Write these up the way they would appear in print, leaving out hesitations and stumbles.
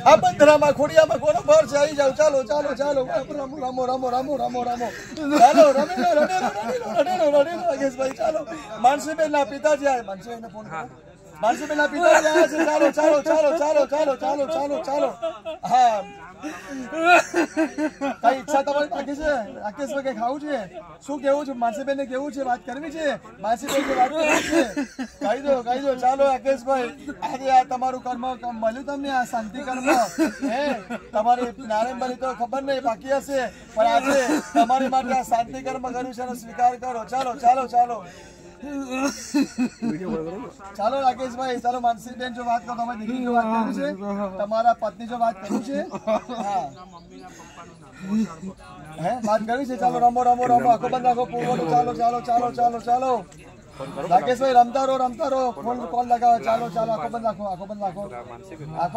આ બંધરામાં ખોડિયામાં કોનો ભર છે આવી જાવ ચાલો ચાલો ચાલો રમો રમો રમો રમો રમો રમો ચાલો રમીલો નાગેશભાઈ ચાલો માનસીબેન ના પિતાજી આયા માનસીબેન ફોન માનસીબેન ના પિતાજી આયા છે ચાલો ચાલો ચાલો ચાલો ચાલો ચાલો ચાલો ચાલો હા કઈ ઈચ્છા તમારી બાકી છે રાકેશભાઈ કઈ ખાવું છે શું કેવું છે માનસીબેન ને કેવું છે વાત કરવી છે માનસીબેન વાત કરવી છે કહી દો ચાલો રાકેશભાઈ આજે આ તમારું કર્મ મળ્યું તમને આ શાંતિ કર્મ હે તમારી નારાયણભાઈ તો ખબર નહીં બાકી હશે પણ આજે તમારી માટે આ શાંતિ કર્મ કર્યું છે એનો સ્વીકાર કરો ચાલો ચાલો ચાલો ચાલો રાકેશભાઈ ચાલો માનસીબેન જો વાત કરો તમારી દીકરી જો વાત કરી છે તમારા પત્ની જો વાત કરી છે હા હે વાત કરી છે ચાલો રમો રમો રમો આખો બંધ રાખો પૂર્વનું ચાલો ચાલો ચાલો ચાલો ચાલો રાકેશભાઈ રમતા રહો ફોન કોલ લગાવો ચાલો ચાલો આખો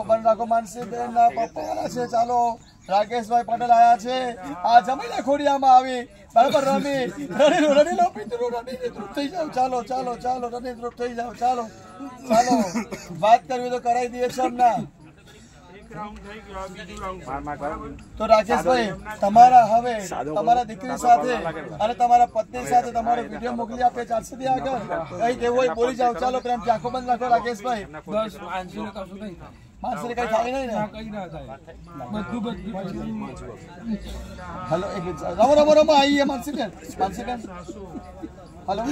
બંધ રાખો માનસીબેન ના પપ્પા છે ચાલો રાકેશભાઈ પટેલ આયા છે આ જમીને ખોડિયામાં આવી બરાબર રડી લો પિતૃ થઈ જાવ ચાલો ચાલો ચાલો રડી થઈ જાવ ચાલો ચાલો વાત કરવી તો કરાવી દઈએ છે હમણાં તો રાકેશભાઈ તમારા હવે તમારા દીકરી સાથે અને તમારા પત્ની સાથે તમારો વિડીયો મોકલી આપે ચાલશે આગળ કઈ કેવું હોય બોલી જાવ ચાલો પ્રેમથી આંખો બંધ રાખો રાકેશભાઈ માનસી કઈ થાય નહીં ને કઈ ના થાય બધું હેલો એક રમો આવીએ માનસીબેન હેલો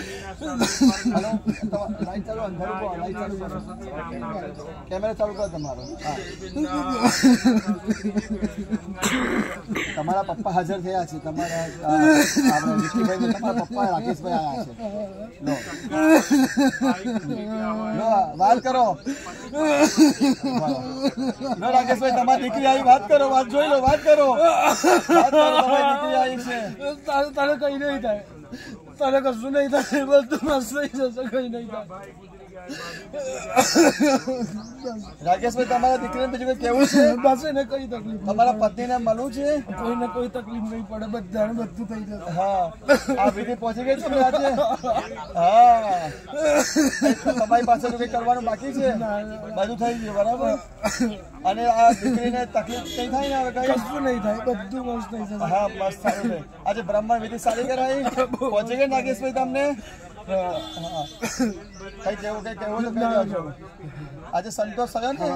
લાઈટ ચાલુ અંધારું લાઈટ ચાલુ કરો કેમેરા ચાલુ કરો તમારો તમારા પપ્પા હાજર થયા છે તમારા પપ્પા રાકેશભાઈ આવ્યા છે વાત કરો રાકેશભાઈ તમારી દીકરી આવી વાત કરો વાત જોઈ લો વાત કરો તમારી દીકરી આવી છે તારે કઈ નહીં થાય તારે કશું નહીં થાય બધું મસ્ત થઈ જશે કઈ નહીં થાય રાકેશભાઈ તમારા દીકરીને બીજું કઈ કેવું છે બસ એને કઈ તકલીફ તમારા પત્નીને મળવું છે કોઈને કોઈ તકલીફ નહીં પડે બધાને બધું થઈ જશે હા આ વિધિ પહોંચી ગઈ છે આજે હા તમારી પાસે કઈ કરવાનું બાકી છે બધું થઈ ગયું બરાબર અને આ દીકરીને તકલીફ કઈ થાય ને હવે કઈ કશું નહીં થાય બધું મસ્ત થઈ જશે હા મસ્ત થયું છે આજે બ્રહ્મા વિધિ સારી કરાવી પહોંચી ગઈ નાગેશભાઈ તમને કઈ કેવું તો કહી દો આજે સંતોષ થયો ને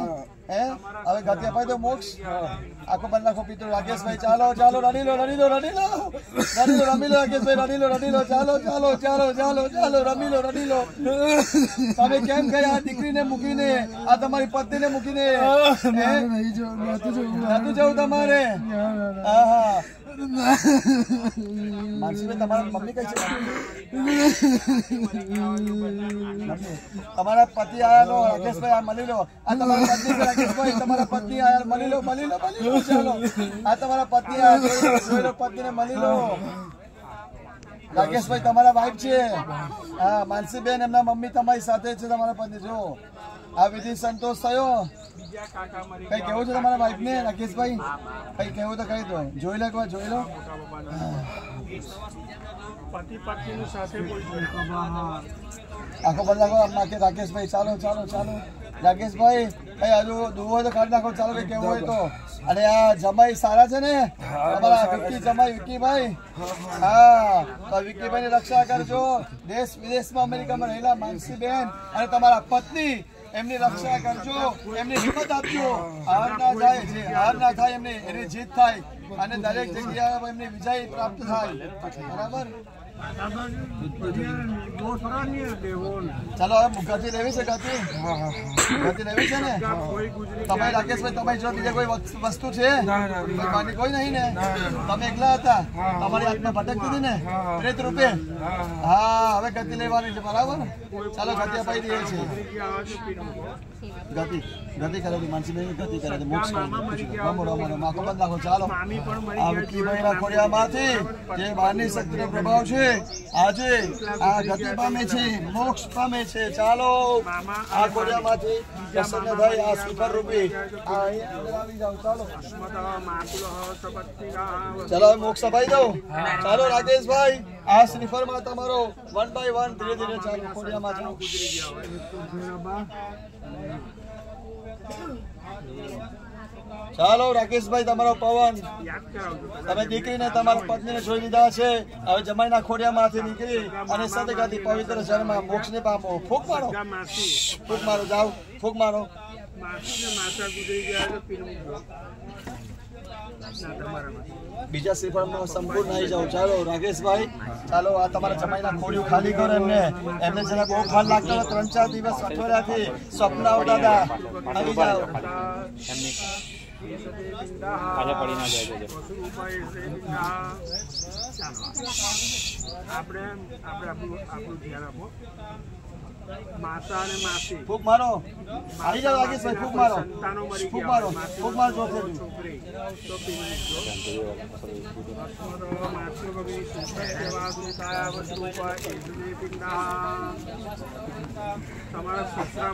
હે હવે ગતિ અપાય તો મોક્ષ આખો બંધ નાખો પિતૃ રાકેશભાઈ ચાલો ચાલો રમી લો રાકેશભાઈ રમી લો ચાલો રમી લો તમે કેમ ગયા આ દીકરીને મૂકીને આ તમારી પત્નીને મૂકીને નતું જવું તમારે હા માનસીબેન તમારા મમ્મી કઈ છે તમારા પતિ આયા લો રાકેશભાઈ આ મળી લો આ તમારા પત્ની છે રાકેશભાઈ તમારા પત્ની આયા મળી લો ચાલો આ તમારા પત્ની આયા જોઈ લો પત્નીને મળી લો રાકેશભાઈ તમારા વાઇફ છે હા માનસીબેન એમના મમ્મી તમારી સાથે છે તમારા પત્ની જો આ વિધિ સંતોષ થયો કઈ કેવું છે તમારા વાઇફ ને રાકેશભાઈ કઈ કેવું તો કહી દો જોઈ લો એકવાર જોઈ લો પતિ પત્ની સાથે આખો બદલાખો રાકેશભાઈ ચાલો રાકેશભાઈ કઈ હજુ દુવો તો કાઢી નાખો ચાલો કઈ કેવું હોય તો અને આ જમાઈ સારા છે ને તમારા વિક્કીભાઈ હા તો વિક્કીભાઈ ની રક્ષા કરજો દેશ વિદેશમાં અમેરિકામાં રહેલા માનસીબેન અને તમારા પત્ની એમની રક્ષા કરજો એમની હિંમત આપજો હાર ના થાય એની જીત થાય અને દરેક જગ્યાએ એમની વિજય પ્રાપ્ત થાય બરાબર ચાલો હવે ગતિ લેવી છે ગતિ લેવી છે ને તમે રાકેશભાઈ તમારી જો બીજા કોઈ વસ્તુ છે કોઈ નહીં ને તમે એકલા હતા તમારી હાથમાં ભટકતી હતી ને પ્રેત રૂપે હા હવે ગતિ લેવાની છે બરાબર ચાલો ગતિ અપાઈ દઈએ છીએ ગતિ કરે માનસીભાઈ ગતિ કરે મોક્ષ રમો આખો બંધ નાખો ચાલો આ વિક્કીભાઈના ખોડિયામાંથી જે બહારની શક્તિનો પ્રભાવ છે આજે આ ગતિ પામે છે મોક્ષ પામે છે ચાલો આ ખોડિયામાંથી પ્રસન્ન થઈ આ શ્રીફળ રૂપી આવી જાઓ ચાલો મોક્ષ અપાઈ દો ચાલો રાકેશભાઈ આ શ્રીફળમાં તમારો 1 by 1 ધીરે ધીરે ચાલો ખોડિયામાં જાઓ ગુજરી ગયા ચાલો રાકેશભાઈ, તમારો પવન. તમે દીકરીને તમારા પત્નીને જોઈ લીધા છે. હવે જમાઈના ખોડિયામાંથી નીકળી અને સદગતિ પવિત્ર જળમાં મોક્ષને પામો. ફૂંક મારો, ફૂંક મારો, જાઓ ફૂંક મારો. બીજા શ્રીફળમાં સંપૂર્ણ આવી જાવ. ચાલો રાકેશભાઈ, ચાલો આ તમારા જમાઈના ખોડિયું ખાલી કરો. એમને જરા બહુ ખાલ લાગતો, 3-4 દિવસ અઠવાડિયાથી સ્વપ્ન આવતા હતા. આવી જાઓ. ફૂંક મારો, આવી જાવ રાકેશભાઈ, ફૂંક મારો, ફૂંક મારો, ફૂંક મારો. તમારા સસરા